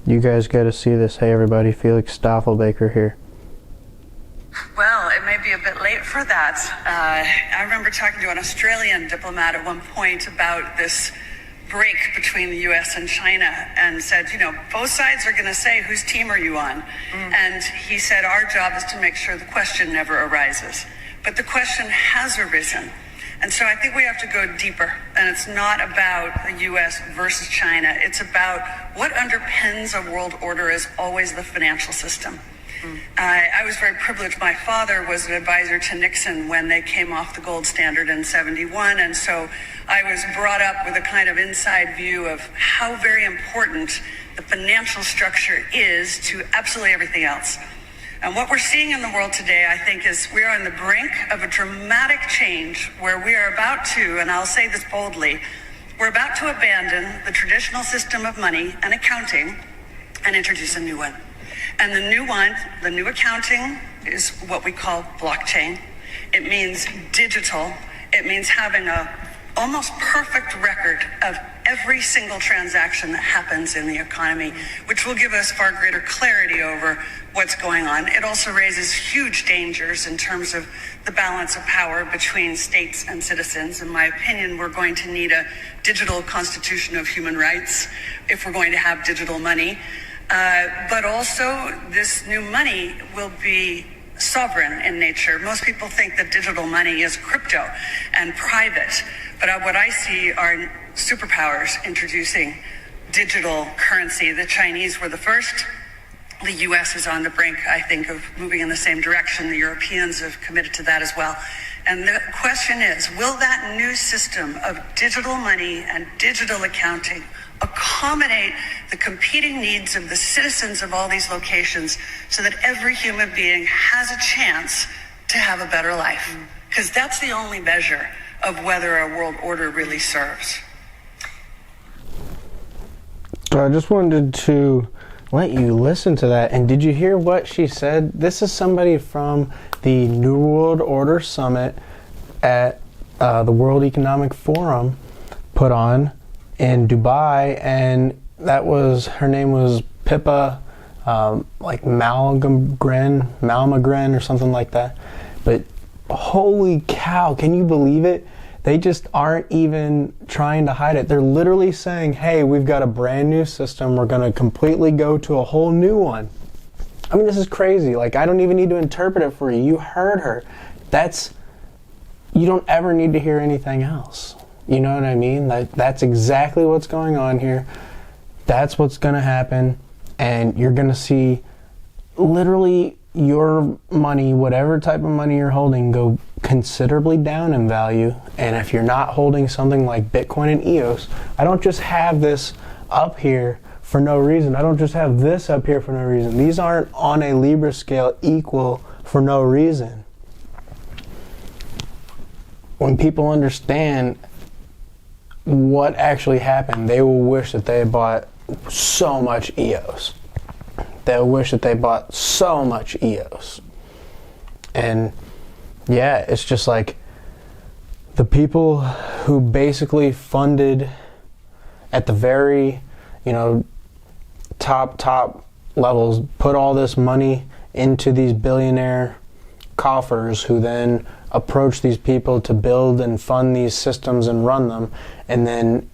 You guys got to see this. Hey everybody, Felix Stauffelbaker here. Well, it may be a bit late for that. I remember talking to an Australian diplomat at one point about this break between the US and China and said, both sides are going to say, whose team are you on? And he said, our job is to make sure the question never arises. But the question has arisen. And so I think we have to go deeper. And it's not about the US versus China. It's about what underpins a world order is always the financial system. I was very privileged. My father was an advisor to Nixon when they came off the gold standard in '71. And so I was brought up with a kind of inside view of how very important the financial structure is to absolutely everything else. And what we're seeing in the world today, I think, is we're on the brink of a dramatic change where we are about to, and I'll say this boldly, we're about to abandon the traditional system of money and accounting and introduce a new one. And the new one, the new accounting, is what we call blockchain. It means digital. It means having a almost perfect record of every single transaction that happens in the economy, which will give us far greater clarity over what's going on. It also raises huge dangers in terms of the balance of power between states and citizens. In my opinion, we're going to need a digital constitution of human rights if we're going to have digital money. But also, this new money will be sovereign in nature. Most people think that digital money is crypto and private, but what I see are superpowers introducing digital currency. The Chinese were the first. The US is on the brink, I think, of moving in the same direction. The Europeans have committed to that as well. And the question is, will that new system of digital money and digital accounting accommodate the competing needs of the citizens of all these locations so that every human being has a chance to have a better life? Because that's the only measure of whether a world order really serves. So I just wanted to let you listen to that. And did you hear what she said? This is somebody from the New World Order Summit at the World Economic Forum put on in Dubai, and her name was Pippa Malmgren or something like that. But holy cow, can you believe it? They just aren't even trying to hide it. They're literally saying, hey, we've got a brand new system. We're going to completely go to a whole new one. I mean, this is crazy. I don't even need to interpret it for you. You heard her. You don't ever need to hear anything else. You know what I mean? That's exactly what's going on here. That's what's going to happen. And you're going to see literally your money, whatever type of money you're holding, go considerably down in value. And if you're not holding something like Bitcoin and EOS, I don't just have this up here for no reason. I don't just have this up here for no reason. These aren't on a Libra scale equal for no reason. When people understand what actually happened, they will wish that they bought so much EOS. They'll wish that they bought so much EOS. And yeah, it's just like the people who basically funded at the very, top levels, put all this money into these billionaire coffers who then approach these people to build and fund these systems and run them. And then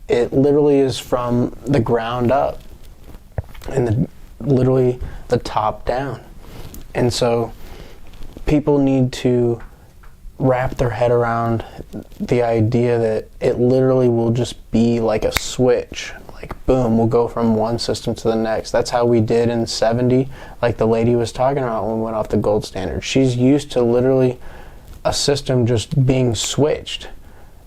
it literally is from the ground up and literally the top down. And so people need to wrap their head around the idea that it literally will just be like a switch. Like, boom, we'll go from one system to the next. That's how we did in '70, like the lady was talking about when we went off the gold standard. She's used to literally a system just being switched.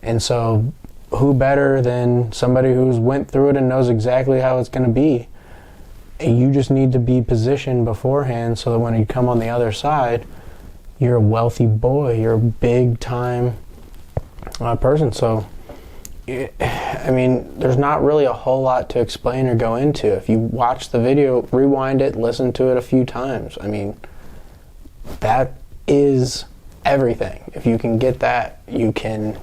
And so who better than somebody who's went through it and knows exactly how it's going to be? And you just need to be positioned beforehand so that when you come on the other side, you're a wealthy boy. You're a big time person. So, I mean, there's not really a whole lot to explain or go into. If you watch the video, rewind it, listen to it a few times. I mean, that is everything. If you can get that, you can,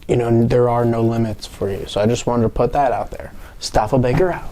there are no limits for you. So I just wanted to put that out there. Stauffelbaker out.